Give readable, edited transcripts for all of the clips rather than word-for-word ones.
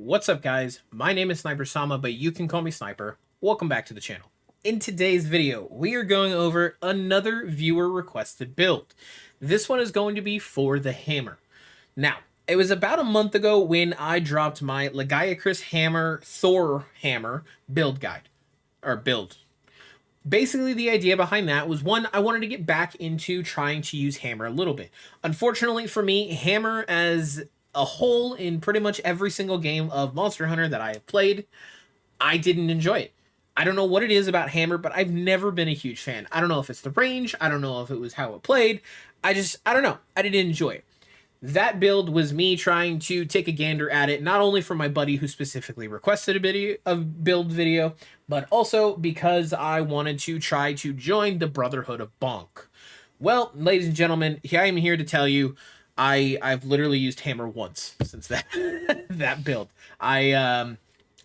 What's up, guys? My name is SnyperSama, but you can call me Sniper. Welcome back to the channel. In today's video, we are going over another viewer requested build. This one is going to be for the hammer. Now, it was about a month ago when I dropped my Legiacris hammer, Thor hammer build guide, or build. Basically, the idea behind that was, one, I wanted to get back into trying to use hammer a little bit. Unfortunately for me, hammer as a whole in pretty much every single game of Monster Hunter that I have played, I didn't enjoy it. I don't know what it is about hammer, but I've never been a huge fan. I don't know if it's the range. I don't know if it was how it played. I don't know. I didn't enjoy it. That build was me trying to take a gander at it, not only from my buddy who specifically requested a build video, but also because I wanted to try to join the Brotherhood of Bonk. Well, ladies and gentlemen, I am here to tell you, I've literally used hammer once since that that build. I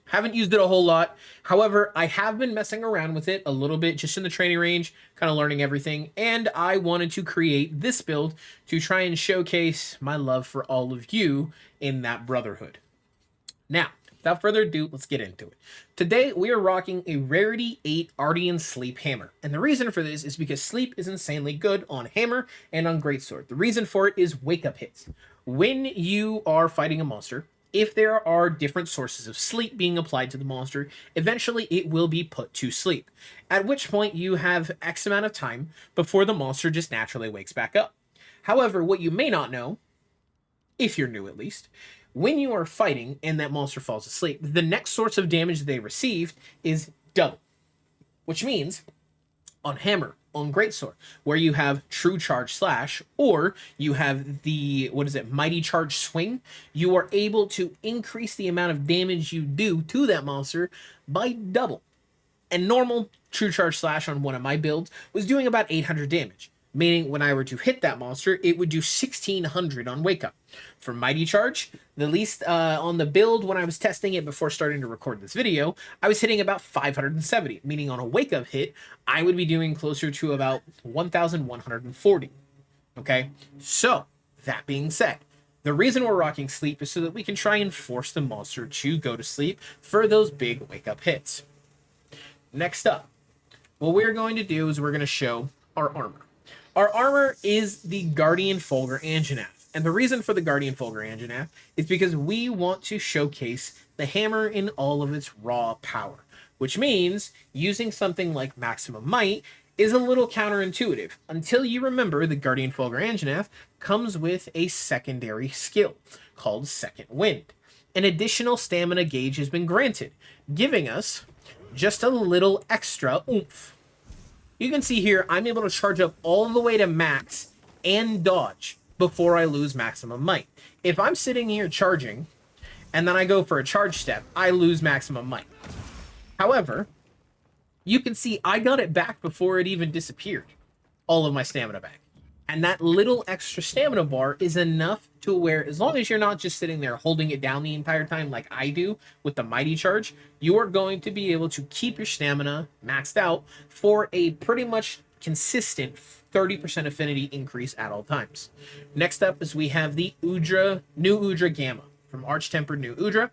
haven't used it a whole lot. However, I have been messing around with it a little bit just in the training range, kind of learning everything, and I wanted to create this build to try and showcase my love for all of you in that brotherhood. Now, without further ado, let's get into it. Today, we are rocking a Rarity 8 Ardian Sleep Hammer. And the reason for this is because sleep is insanely good on hammer and on greatsword. The reason for it is wake up hits. When you are fighting a monster, if there are different sources of sleep being applied to the monster, eventually it will be put to sleep. At which point you have X amount of time before the monster just naturally wakes back up. However, what you may not know, if you're new at least, when you are fighting and that monster falls asleep, the next source of damage they received is double. Which means, on hammer, on greatsword, where you have true charge slash, or you have the, mighty charge swing, you are able to increase the amount of damage you do to that monster by double. And normal true charge slash on one of my builds was doing about 800 damage. Meaning when I were to hit that monster, it would do 1600 on Wakeup. For Mighty Charge, the least on the build when I was testing it before starting to record this video, I was hitting about 570, meaning on a Wakeup hit, I would be doing closer to about 1140. Okay, so that being said, the reason we're rocking sleep is so that we can try and force the monster to go to sleep for those big Wakeup hits. Next up, what we're going to do is we're going to show our armor. Our armor is the Guardian Fulgur Anjanath, and the reason for the Guardian Fulgur Anjanath is because we want to showcase the hammer in all of its raw power, which means using something like Maximum Might is a little counterintuitive until you remember the Guardian Fulgur Anjanath comes with a secondary skill called Second Wind. An additional stamina gauge has been granted, giving us just a little extra oomph. You can see here, I'm able to charge up all the way to max and dodge before I lose Maximum Might. If I'm sitting here charging, and then I go for a charge step, I lose Maximum Might. However, you can see I got it back before it even disappeared. All of my stamina back. And that little extra stamina bar is enough to where, as long as you're not just sitting there holding it down the entire time like I do with the Mighty Charge, you are going to be able to keep your stamina maxed out for a pretty much consistent 30% affinity increase at all times. Next up is we have the New Udra Gamma from Arch-Tempered New Udra.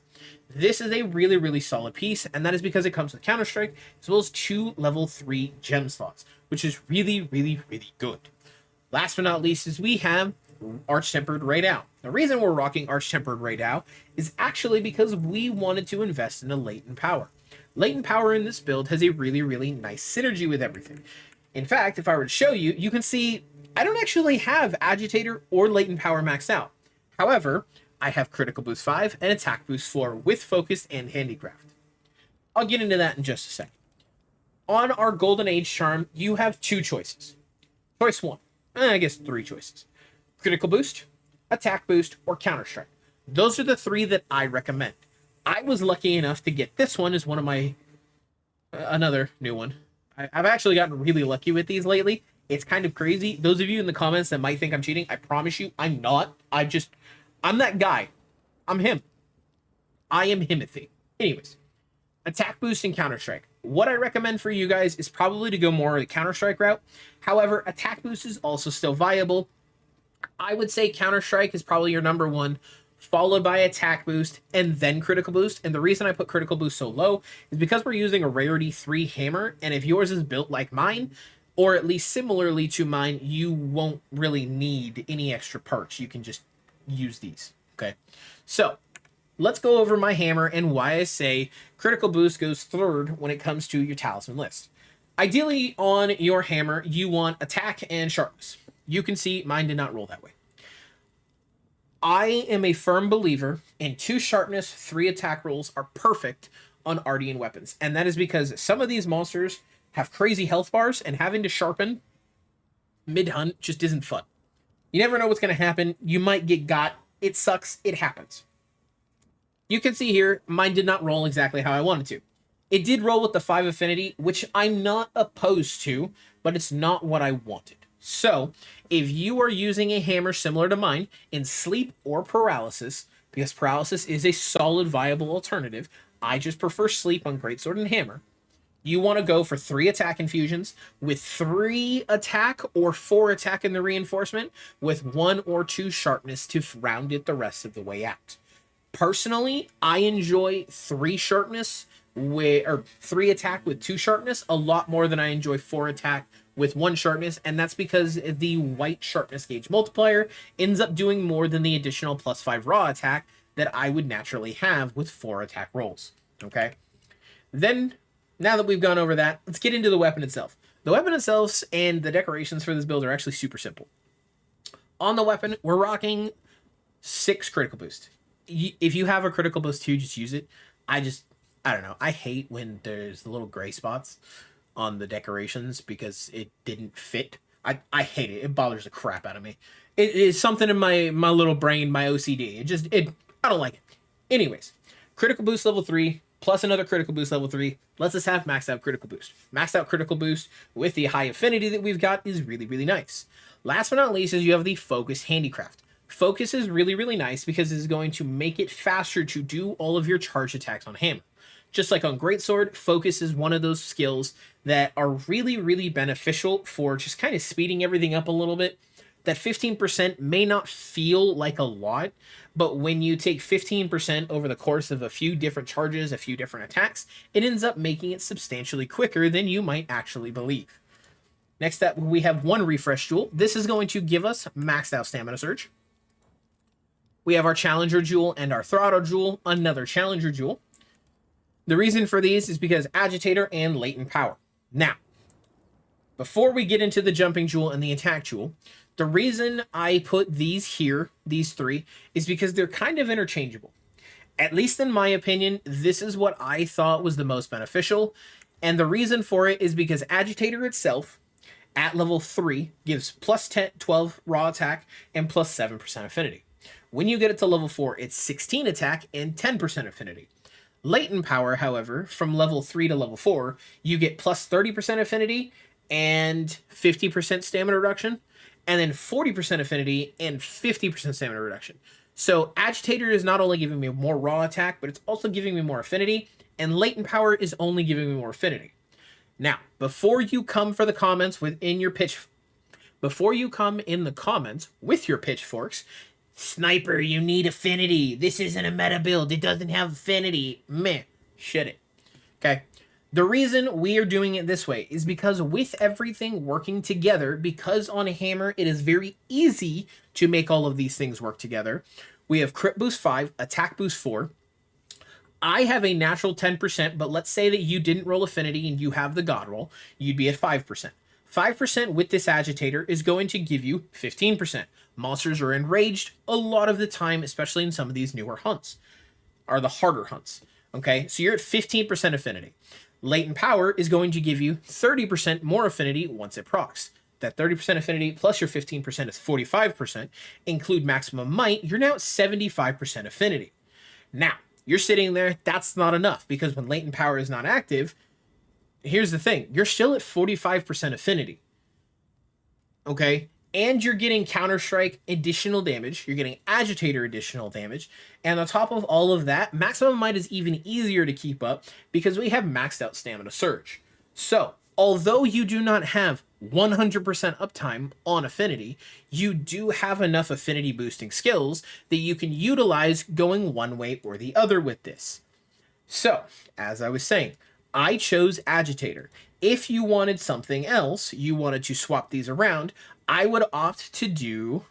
This is a really, really solid piece, and that is because it comes with Counter-Strike as well as 2 level 3 gem slots, which is really, really, really good. Last but not least is we have Arch-Tempered right now. The reason we're rocking Arch-Tempered right now is actually because we wanted to invest in a latent power. Latent power in this build has a really, really nice synergy with everything. In fact, if I were to show you, you can see I don't actually have Agitator or latent power maxed out. However, I have Critical Boost 5 and Attack Boost 4 with Focus and Handicraft. I'll get into that in just a second. On our Golden Age charm, you have 2 choices. Choice 1. I guess 3 choices. Critical Boost, Attack Boost, or Counter-Strike. Those are the 3 that I recommend. I was lucky enough to get this one as one of my... another new one. I've actually gotten really lucky with these lately. It's kind of crazy. Those of you in the comments that might think I'm cheating, I promise you, I'm not. I'm that guy. I'm him. I am Himothy. Anyways, Attack Boost and Counter-Strike. What I recommend for you guys is probably to go more the Counter-Strike route. However, Attack Boost is also still viable. I would say Counter-Strike is probably your number one, followed by attack boost, and then critical boost. And the reason I put critical boost so low is because we're using a rarity 3 hammer, and if yours is built like mine, or at least similarly to mine, you won't really need any extra parts. You can just use these, okay? So, let's go over my hammer and why I say critical boost goes third when it comes to your talisman list. Ideally, on your hammer, you want attack and sharpness. You can see mine did not roll that way. I am a firm believer in 2 sharpness, 3 attack rolls are perfect on Ardian weapons. And that is because some of these monsters have crazy health bars, and having to sharpen mid-hunt just isn't fun. You never know what's going to happen. You might get got. It sucks. It happens. You can see here, mine did not roll exactly how I wanted to. It did roll with the 5 affinity, which I'm not opposed to, but it's not what I wanted. So, if you are using a hammer similar to mine in sleep or paralysis, because paralysis is a solid, viable alternative, I just prefer sleep on greatsword and hammer. You want to go for 3 attack infusions with 3 attack or 4 attack in the reinforcement with 1 or 2 sharpness to round it the rest of the way out. Personally, I enjoy 3 sharpness or 3 attack with 2 sharpness a lot more than I enjoy 4 attack with 1 sharpness, and that's because the white sharpness gauge multiplier ends up doing more than the additional +5 raw attack that I would naturally have with 4 attack rolls. Okay? Then, now that we've gone over that, let's get into the weapon itself. The weapon itself and the decorations for this build are actually super simple. On the weapon, we're rocking 6 critical boost. If you have a critical boost 2, just use it. I don't know. I hate when there's the little gray spots on the decorations because it didn't fit. I hate it. It bothers the crap out of me. It is something in my little brain, my OCD. I don't like it. Anyways, critical boost level 3 plus another critical boost level 3 lets us have maxed out critical boost. Maxed out critical boost with the high affinity that we've got is really, really nice. Last but not least is you have the focus handicraft. Focus is really, really nice because it's going to make it faster to do all of your charge attacks on hammer. Just like on greatsword, focus is one of those skills that are really, really beneficial for just kind of speeding everything up a little bit. That 15% may not feel like a lot, but when you take 15% over the course of a few different charges, a few different attacks, it ends up making it substantially quicker than you might actually believe. Next up, we have 1 refresh jewel. This is going to give us maxed out stamina surge. We have our challenger jewel and our throttle jewel, another challenger jewel. The reason for these is because agitator and latent power. Now, before we get into the jumping jewel and the attack jewel, the reason I put these here, these 3, is because they're kind of interchangeable. At least in my opinion, this is what I thought was the most beneficial. And the reason for it is because agitator itself, at level 3, gives plus 12 raw attack and plus 7% affinity. When you get it to level 4, it's 16 attack and 10% affinity. Latent power, however, from level 3 to level 4, you get plus 30% affinity and 50% stamina reduction, and then 40% affinity and 50% stamina reduction. So agitator is not only giving me more raw attack, but it's also giving me more affinity, and latent power is only giving me more affinity. Now, before you come for the comments within your before you come in the comments with your pitchforks, Sniper, you need affinity. This isn't a meta build. It doesn't have affinity. Meh. Shit it. Okay. The reason we are doing it this way is because with everything working together, because on a hammer, it is very easy to make all of these things work together. We have crit boost 5, attack boost 4. I have a natural 10%, but let's say that you didn't roll affinity and you have the god roll. You'd be at 5%. 5% with this agitator is going to give you 15%. Monsters are enraged a lot of the time, especially in some of these newer hunts, or the harder hunts. Okay, so you're at 15% affinity. Latent power is going to give you 30% more affinity once it procs. That 30% affinity plus your 15% is 45%. Include maximum might, you're now at 75% affinity. Now, you're sitting there, that's not enough, because when latent power is not active, here's the thing, you're still at 45% affinity. Okay? And you're getting Counter-Strike additional damage, you're getting Agitator additional damage, and on top of all of that, Maximum Might is even easier to keep up because we have maxed out Stamina Surge. So, although you do not have 100% uptime on affinity, you do have enough affinity boosting skills that you can utilize going one way or the other with this. So, as I was saying, I chose agitator. If you wanted something else, you wanted to swap these around, I would opt to do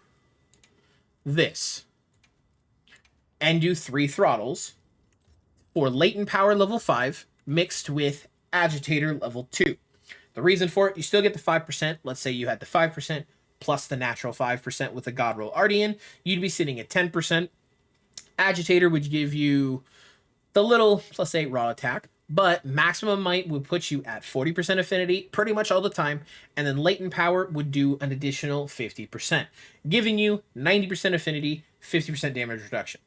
this and do 3 throttles for latent power level 5 mixed with agitator level 2. The reason for it, you still get the 5%. Let's say you had the 5% plus the natural 5% with the Godroll Ardian. You'd be sitting at 10%. Agitator would give you the little plus 8 raw attack, but maximum might would put you at 40% affinity pretty much all the time, and then latent power would do an additional 50%, giving you 90% affinity, 50% damage reduction.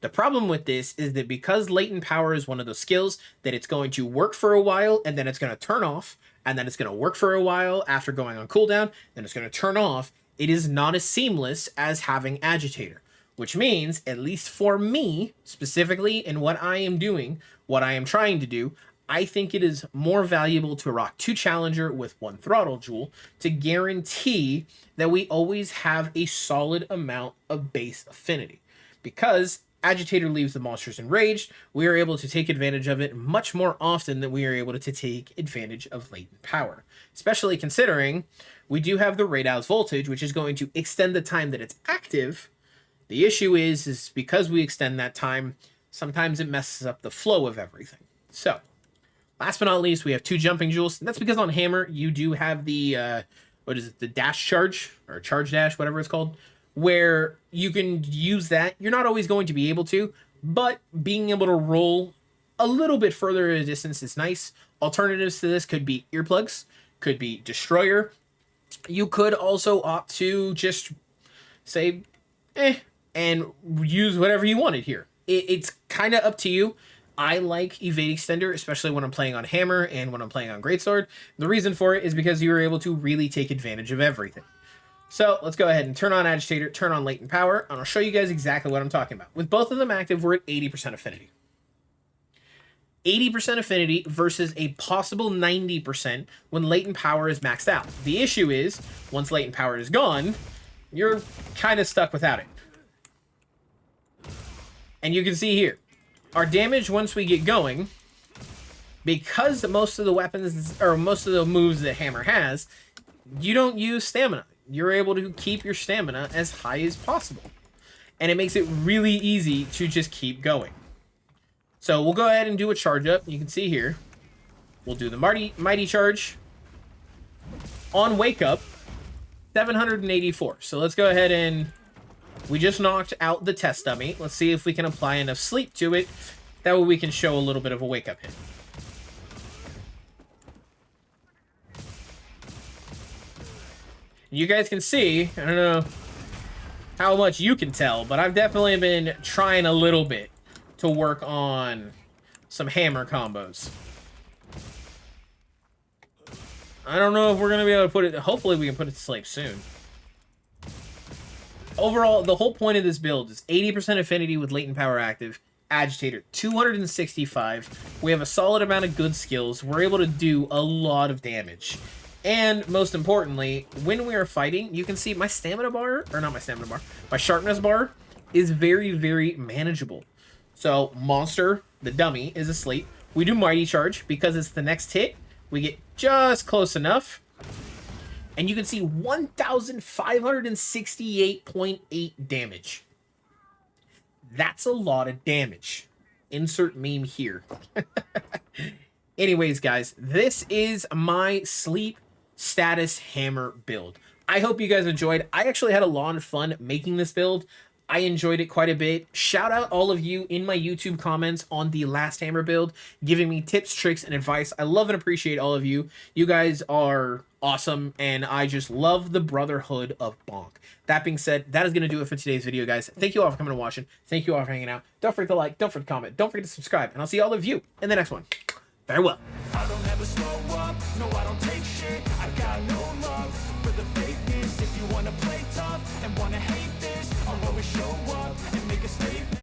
The problem with this is that because latent power is one of those skills that it's going to work for a while and then it's going to turn off, and then it's going to work for a while after going on cooldown, then it's going to turn off, it is not as seamless as having agitator. Which means, at least for me, specifically in what I am doing, what I am trying to do, I think it is more valuable to rock 2 Challenger with 1 Throttle Jewel to guarantee that we always have a solid amount of base affinity. Because agitator leaves the monsters enraged, we are able to take advantage of it much more often than we are able to take advantage of latent power. Especially considering we do have the Radouse Voltage, which is going to extend the time that it's active. The issue is because we extend that time, sometimes it messes up the flow of everything. So, last but not least, we have 2 Jumping Jewels. And that's because on Hammer, you do have the, the dash charge, or charge dash, whatever it's called, where you can use that. You're not always going to be able to, but being able to roll a little bit further a distance is nice. Alternatives to this could be earplugs, could be Destroyer. You could also opt to just say, and use whatever you wanted here. It's kind of up to you. I like Evade Extender, especially when I'm playing on Hammer and when I'm playing on Greatsword. The reason for it is because you're able to really take advantage of everything. So let's go ahead and turn on Agitator, turn on Latent Power, and I'll show you guys exactly what I'm talking about. With both of them active, we're at 80% affinity. 80% affinity versus a possible 90% when Latent Power is maxed out. The issue is, once Latent Power is gone, you're kind of stuck without it. And you can see here, our damage once we get going, because most of the weapons, or most of the moves that Hammer has, you don't use stamina. You're able to keep your stamina as high as possible. And it makes it really easy to just keep going. So we'll go ahead and do a charge up. You can see here, we'll do the Mighty Charge on Wakeup, 784. So let's go ahead and, we just knocked out the test dummy. Let's see if we can apply enough sleep to it. That way we can show a little bit of a wake up hit. You guys can see, I don't know how much you can tell, but I've definitely been trying a little bit to work on some Hammer combos. I don't know if we're going to be able to put it, hopefully we can put it to sleep soon. Overall, the whole point of this build is 80% affinity with Latent Power active, Agitator 265. We have a solid amount of good skills. We're able to do a lot of damage. And most importantly, when we are fighting, you can see my stamina bar, or not my stamina bar, my sharpness bar is very, very manageable. So, monster, the dummy, is asleep. We do Mighty Charge because it's the next hit. We get just close enough. And you can see 1,568.8 damage. That's a lot of damage. Insert meme here. Anyways, guys, this is my sleep status Hammer build. I hope you guys enjoyed. I actually had a lot of fun making this build. I enjoyed it quite a bit. Shout out all of you in my YouTube comments on the last Hammer build, giving me tips, tricks, and advice. I love and appreciate all of you. You guys are awesome, and I just love the brotherhood of Bonk. That being said, that is going to do it for today's video, guys. Thank you all for coming and watching. Thank you all for hanging out. Don't forget to like, don't forget to comment, don't forget to subscribe, and I'll see all of you in the next one. Farewell. I don't ever slow up, no I don't take shit. I got no love for the fakeness. If you wanna play tough and wanna hate this, I'll always show up and make a statement.